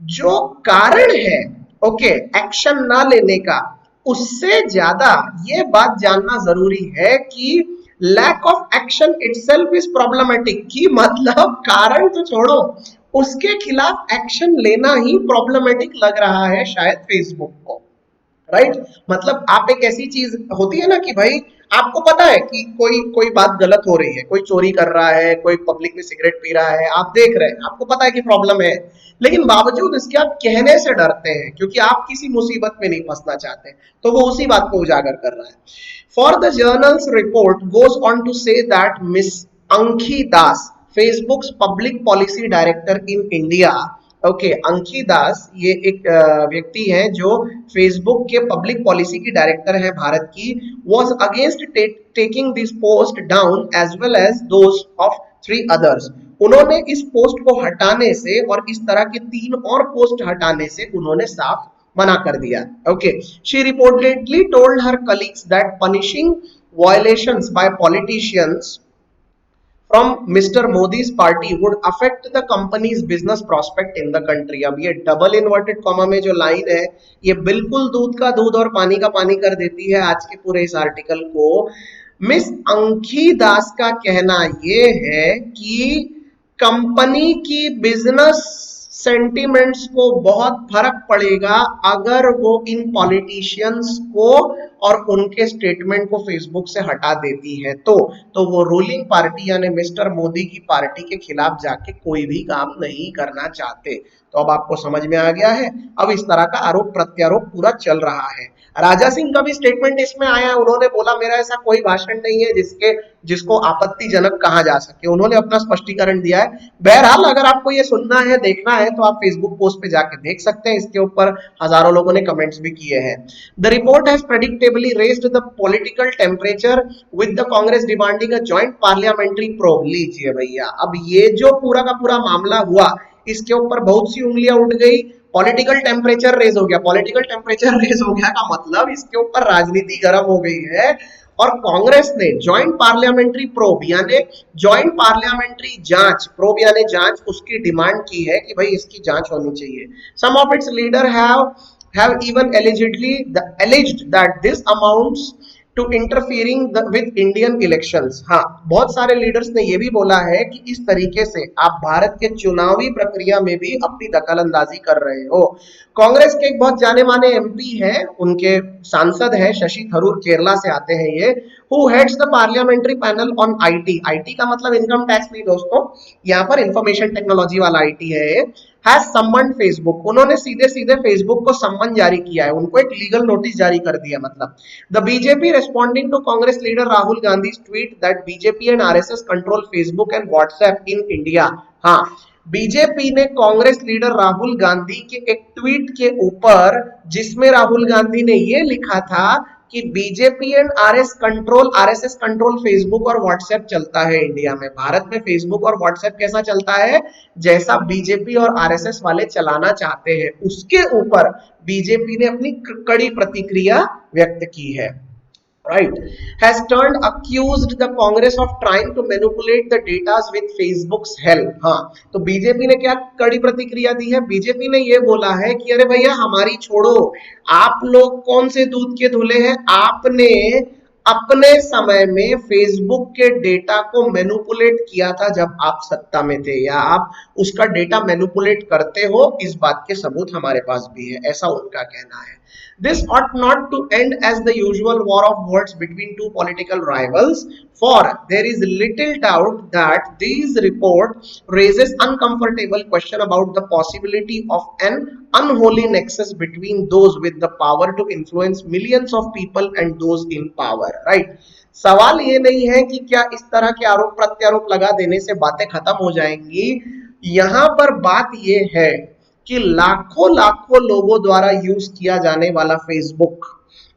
जो कारण है, ओके, एक्शन ना लेने का, उससे ज्यादा ये बात जानना जरूरी है कि lack of action itself is problematic, की मतलब कारण तो छोड़ो, उसके खिलाफ एक्शन लेना ही प्रॉब्लमेटिक लग रहा है शायद फेसबुक को, राइट। मतलब आप, एक ऐसी चीज होती है ना कि भाई आपको पता है कि कोई कोई बात गलत हो रही है, कोई चोरी कर रहा है, कोई पब्लिक में सिगरेट पी रहा है, आप देख रहे हैं, आपको पता है कि प्रॉब्लम है, लेकिन बावजूद इसके आप कहने से डरते हैं क्योंकि आप किसी मुसीबत में नहीं फंसना चाहते, तो वो उसी बात को उजागर कर रहा है। For the journals report goes on to say that miss Ankhi Das, Facebook's public policy director in India, okay, Ankhi Das ये एक व्यक्ति है जो फेसबुक के पब्लिक पॉलिसी की डायरेक्टर है भारत की, was against taking this post down as well as those of 3 others. उन्होंने इस पोस्ट को हटाने से और इस तरह के 3 और पोस्ट हटाने से उन्होंने साफ मना कर दिया। Okay, she reportedly told her colleagues that punishing violations by politicians from Mr. Modi's party would affect the company's business prospect in the country। अब ये डबल इन्वर्टेड कॉमा में जो लाइन है, ये बिल्कुल दूध का दूध और पानी का पानी कर देती है आज के पूरे इस आर्टिकल को। मिस अंकी दास का कहना ये है कि कंपनी की बिजनेस सेंटिमेंट्स को बहुत फर्क पड़ेगा अगर वो इन पॉलिटिशियंस को और उनके स्टेटमेंट को फेसबुक से हटा देती है, तो वो रूलिंग पार्टी यानी मिस्टर मोदी की पार्टी के खिलाफ जाके कोई भी काम नहीं करना चाहते। तो अब आपको समझ में आ गया है। अब इस तरह का आरोप प्रत्यारोप पूरा चल रहा है। राजा सिंह का भी स्टेटमेंट इसमें आया, उन्होंने बोला मेरा ऐसा कोई भाषण नहीं है जिसको आपत्तिजनक कहा जा सके, उन्होंने अपना स्पष्टीकरण दिया है। बहरहाल अगर आपको ये सुनना है, देखना है, तो आप फेसबुक पोस्ट पे जाके देख सकते हैं, इसके ऊपर हजारों लोगों ने कमेंट्स भी किए हैं। The report has predictably raised the political temperature with the Congress demanding a joint parliamentary probe. लीजिए भैया, अब ये जो पूरा का पूरा मामला हुआ, इसके ऊपर बहुत सी उंगलियां उठ गई, पॉलिटिकल टेम्परेचर रेज हो गया। पॉलिटिकल टेम्परेचर रेज हो गया का मतलब इसके ऊपर राजनीति गर्म हो गई है, और कांग्रेस ने ज्वाइंट पार्लियामेंट्री प्रोब यानी ज्वाइंट पार्लियामेंट्री जांच, प्रोब यानी जांच, उसकी डिमांड की है कि भाई इसकी जांच होनी चाहिए। Some of its leader have even alleged that this amounts to interfering with Indian elections. हाँ, बहुत सारे लीडर्स ने यह भी बोला है कि इस तरीके से आप भारत के चुनावी प्रक्रिया में भी अपनी दखल अंदाजी कर रहे हो। कांग्रेस के एक बहुत जाने माने एमपी हैं, उनके सांसद हैं शशि थरूर, केरला से आते हैं ये, who heads the parliamentary panel on IT. IT का मतलब इनकम टैक्स नहीं दोस्तों, यहाँ पर इंफॉर्मेशन टेक्नोलॉजी वाला आईटी है। हैज समन्ड फेसबुक, उन्होंने सीधे सीधे फेसबुक को सम्मन जारी किया है, उनको एक लीगल नोटिस जारी कर दिया। मतलब the BJP responding to Congress leader Rahul Gandhi's tweet that BJP and RSS control Facebook and WhatsApp in India। हाँ, बीजेपी ने कांग्रेस लीडर राहुल गांधी के एक ट्वीट के ऊपर, जिसमें राहुल गांधी ने यह लिखा था कि BJP and RSS control Facebook और व्हाट्सएप चलता है इंडिया में। भारत में फेसबुक और व्हाट्सएप कैसा चलता है, जैसा बीजेपी और आरएसएस वाले चलाना चाहते हैं, उसके ऊपर बीजेपी ने अपनी कड़ी प्रतिक्रिया व्यक्त की है। right, has turned accused the Congress of trying to manipulate the data with Facebook's help। हाँ, तो बीजेपी ने क्या कड़ी प्रतिक्रिया दी है, बीजेपी ने ये बोला है कि अरे भैया हमारी छोड़ो, आप लोग कौन से दूध के धुले हैं, आपने अपने समय में फेसबुक के डेटा को मैनिपुलेट किया था जब आप सत्ता में थे, या आप उसका डेटा मैनिपुलेट करते हो, इस बात के सबूत हमारे पास भी है, ऐसा उनका कहना है। This ought not to end as the usual war of words between two political rivals, for there is little doubt that this report raises uncomfortable question about the possibility of an unholy nexus between those with the power to influence millions of people and those in power। right, सवाल ये नहीं है कि क्या इस तरह के आरोप प्रत्यारोप लगा देने से बातें खत्म हो जाएंगी, यहां पर बात ये है कि लाखों लाखों लोगों द्वारा यूज किया जाने वाला फेसबुक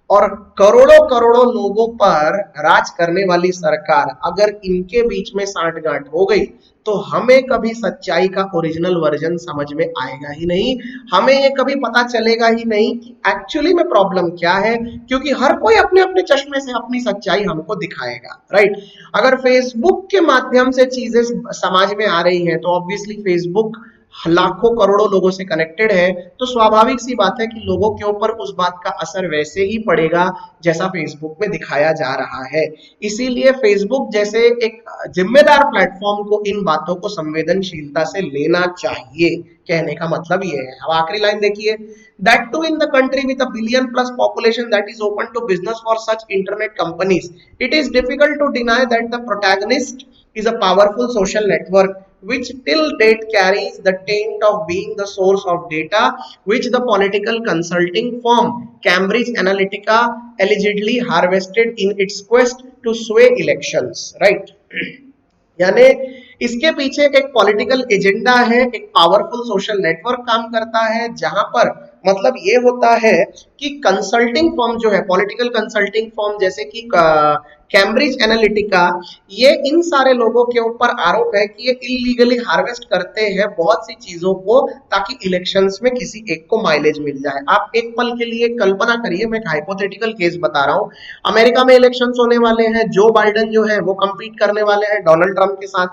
और करोड़ों करोड़ों लोगों पर राज करने वाली सरकार, अगर इनके बीच में सांठगांठ हो गई तो हमें कभी सच्चाई का ओरिजिनल वर्जन समझ में आएगा ही नहीं, हमें ये कभी पता चलेगा ही नहीं कि एक्चुअली में प्रॉब्लम क्या है, क्योंकि हर कोई अपने अपने चश्मे से अपनी सच्चाई हमको दिखाएगा। राइट, अगर फेसबुक के माध्यम से चीजें समाज में आ रही हैं तो ऑब्वियसली फेसबुक लाखों करोड़ों लोगों से कनेक्टेड है, तो स्वाभाविक सी बात है कि लोगों के ऊपर उस बात का असर वैसे ही पड़ेगा जैसा फेसबुक में दिखाया जा रहा है। इसीलिए फेसबुक जैसे एक जिम्मेदार प्लेटफॉर्म को इन बातों को संवेदनशीलता से लेना चाहिए, कहने का मतलब ये है। अब आखिरी लाइन देखिए, that too in the country with a billion plus population that is open to business for such internet companies, it is difficult to deny that the protagonist is a powerful social network which till date carries the taint of being the source of data which the political consulting firm Cambridge Analytica allegedly harvested in its quest to sway elections। right, यानी इसके पीछे एक political agenda है, एक powerful social network काम करता है, जहां पर मतलब ये होता है कि कंसल्टिंग फर्म जो है, पॉलिटिकल कंसल्टिंग फर्म जैसे कि कैम्ब्रिज एनालिटिका, ये इन सारे लोगों के ऊपर आरोप है कि ये इलीगली हार्वेस्ट करते हैं बहुत सी चीजों को ताकि इलेक्शंस में किसी एक को माइलेज मिल जाए। आप एक पल के लिए कल्पना करिए, मैं एक हाइपोथेटिकल केस बता रहा हूं, अमेरिका में इलेक्शंस होने वाले हैं, जो बाइडेन जो है वो कंपीट करने वाले हैं डोनाल्ड ट्रंप के साथ।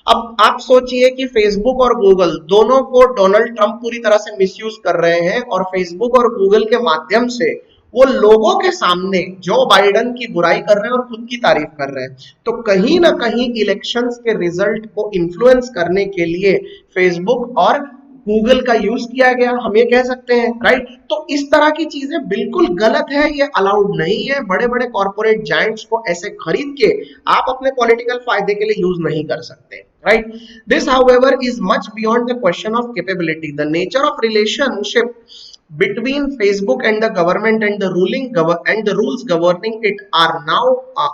अब आप सोचिए कि फेसबुक और गूगल दोनों को डोनाल्ड ट्रंप पूरी तरह से मिसयूज कर रहे हैं और फेसबुक और गूगल के माध्यम से वो लोगों के सामने जो बाइडेन की बुराई कर रहे हैं और खुद की तारीफ कर रहे हैं, तो कहीं ना कहीं इलेक्शंस के रिजल्ट को इन्फ्लुएंस करने के लिए फेसबुक और गूगल का यूज किया गया, हम ये कह सकते हैं। राइट, तो इस तरह की चीजें बिल्कुल गलत है, ये अलाउड नहीं है। बड़े बड़े कॉर्पोरेट जायंट्स को ऐसे खरीद के आप अपने पॉलिटिकल फायदे के लिए यूज नहीं कर सकते। right, this however is much beyond the question of capability, the nature of relationship between Facebook and the government and the rules governing it are now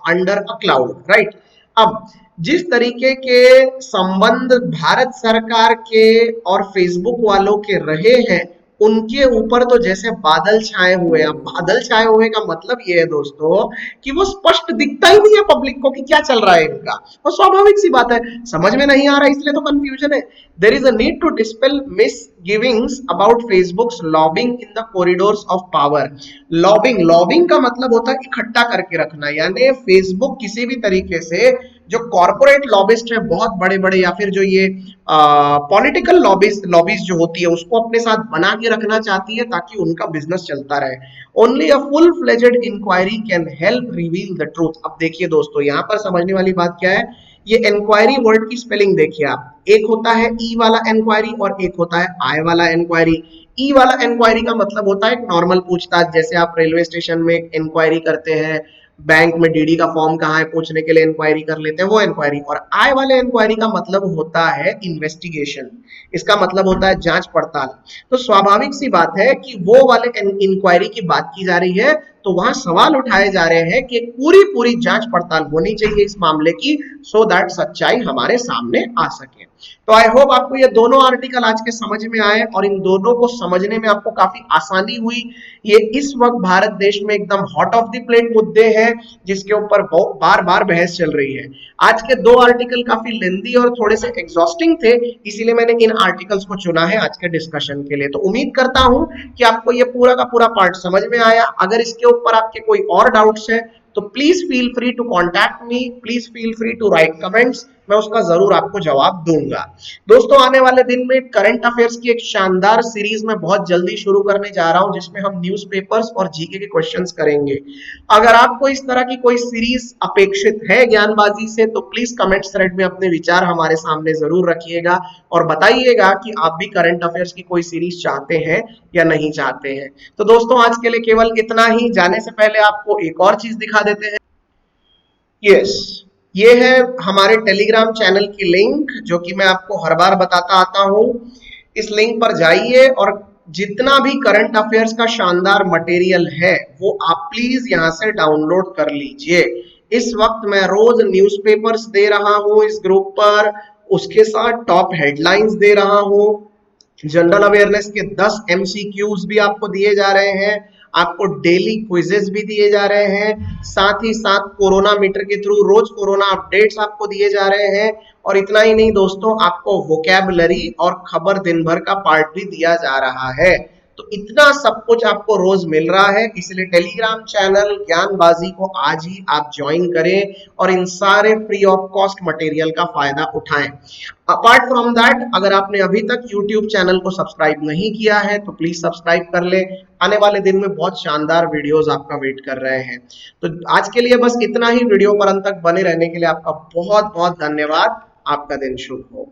under a cloud। right, अब जिस तरीके के संबंध भारत सरकार के और फेसबुक वालों के रहे हैं उनके ऊपर तो जैसे बादल छाए हुए हैं। अब बादल छाए हुए का मतलब ये है दोस्तों कि वो स्पष्ट दिखता ही नहीं है पब्लिक को कि क्या चल रहा है इनका। वो स्वाभाविक सी बात है, समझ में नहीं आ रहा इसलिए तो कंफ्यूजन है। There is a need to dispel misgivings about Facebook's lobbying in the corridors of power. Lobbying, lobbying का मतलब होता है इकट्ठा करके रखना, यानी फेसबुक किसी भी तरीके से जो कॉर्पोरेट लॉबिस्ट है बहुत बड़े बड़े, या फिर जो ये पॉलिटिकल लॉबीज जो होती है उसको अपने साथ बना के रखना चाहती है ताकि उनका बिजनेस चलता रहे। Only a full fledged inquiry can help reveal the truth. अब देखिए दोस्तों, यहाँ पर समझने वाली बात क्या है, ये इंक्वायरी वर्ड की स्पेलिंग देखिए आप, एक होता है ई वाला इंक्वायरी और एक होता है आई वाला इंक्वायरी। ई वाला इंक्वायरी का मतलब होता है एक नॉर्मल पूछताछ, जैसे आप रेलवे स्टेशन में इंक्वायरी करते हैं, बैंक में डीडी का फॉर्म कहाँ है पूछने के लिए इंक्वायरी कर लेते हैं, वो इंक्वायरी। और आय वाले इंक्वायरी का मतलब होता है इन्वेस्टिगेशन, इसका मतलब होता है जांच पड़ताल। तो स्वाभाविक सी बात है कि वो वाले इंक्वायरी की बात की जा रही है, तो वहां सवाल उठाए जा रहे हैं कि पूरी पूरी जांच पड़ताल होनी चाहिए इस मामले की, सो दैट सच्चाई हमारे सामने आ सके। तो आई होप आपको ये दोनों आर्टिकल आज के समझ में आए और इन दोनों को समझने में आपको काफी आसानी हुई। ये इस वक्त भारत देश में एकदम हॉट ऑफ द प्लेट मुद्दे हैं जिसके ऊपर बार बार बहस चल रही है। आज के दो आर्टिकल काफी लेंदी और थोड़े से एग्जॉस्टिंग थे, इसीलिए मैंने इन आर्टिकल्स को चुना है आज के डिस्कशन के लिए। तो उम्मीद करता हूं कि आपको ये पूरा का पूरा पार्ट समझ में आया। अगर इसके ऊपर आपके कोई और डाउट्स है तो please feel free to contact me, please feel free to write comments, मैं उसका जरूर आपको जवाब दूंगा। दोस्तों, आने वाले दिन में करंट अफेयर्स की एक शानदार सीरीज में बहुत जल्दी शुरू करने जा रहा हूं जिसमें हम न्यूज़पेपर्स और जीके के क्वेश्चंस करेंगे। अगर आपको इस तरह की कोई सीरीज अपेक्षित है ज्ञानबाजी से तो प्लीज कमेंट थ्रेड में अपने विचार हमारे सामने जरूर रखिएगा और बताइएगा कि आप भी करंट अफेयर्स की कोई सीरीज चाहते हैं या नहीं चाहते हैं। तो दोस्तों, आज के लिए केवल इतना ही। जाने से पहले आपको एक और चीज दिखा देते हैं। यस, ये है हमारे टेलीग्राम चैनल की लिंक जो कि मैं आपको हर बार बताता आता हूं। इस लिंक पर जाइए और जितना भी करंट अफेयर्स का शानदार मटेरियल है वो आप प्लीज यहां से डाउनलोड कर लीजिए। इस वक्त मैं रोज न्यूज़पेपर्स दे रहा हूं इस ग्रुप पर, उसके साथ टॉप हेडलाइंस दे रहा हूं, जनरल अवेयरनेस के 10 एमसीक्यूज भी आपको दिए जा रहे हैं, आपको डेली क्विजेस भी दिए जा रहे हैं, साथ ही साथ कोरोना मीटर के थ्रू रोज कोरोना अपडेट्स आपको दिए जा रहे हैं। और इतना ही नहीं दोस्तों, आपको वोकैबुलरी और खबर दिन भर का पार्ट भी दिया जा रहा है। तो इतना सब कुछ आपको रोज मिल रहा है, इसलिए टेलीग्राम चैनल ज्ञानबाजी को आज ही आप ज्वाइन करें और इन सारे फ्री ऑफ कॉस्ट मटेरियल का फायदा उठाएं। अपार्ट फ्रॉम दैट, अगर आपने अभी तक यूट्यूब चैनल को सब्सक्राइब नहीं किया है तो प्लीज सब्सक्राइब कर ले। आने वाले दिन में बहुत शानदार वीडियोस आपका वेट कर रहे हैं। तो आज के लिए बस इतना ही। वीडियो पर अंत तक बने रहने के लिए आपका बहुत बहुत धन्यवाद। आपका दिन शुभ हो।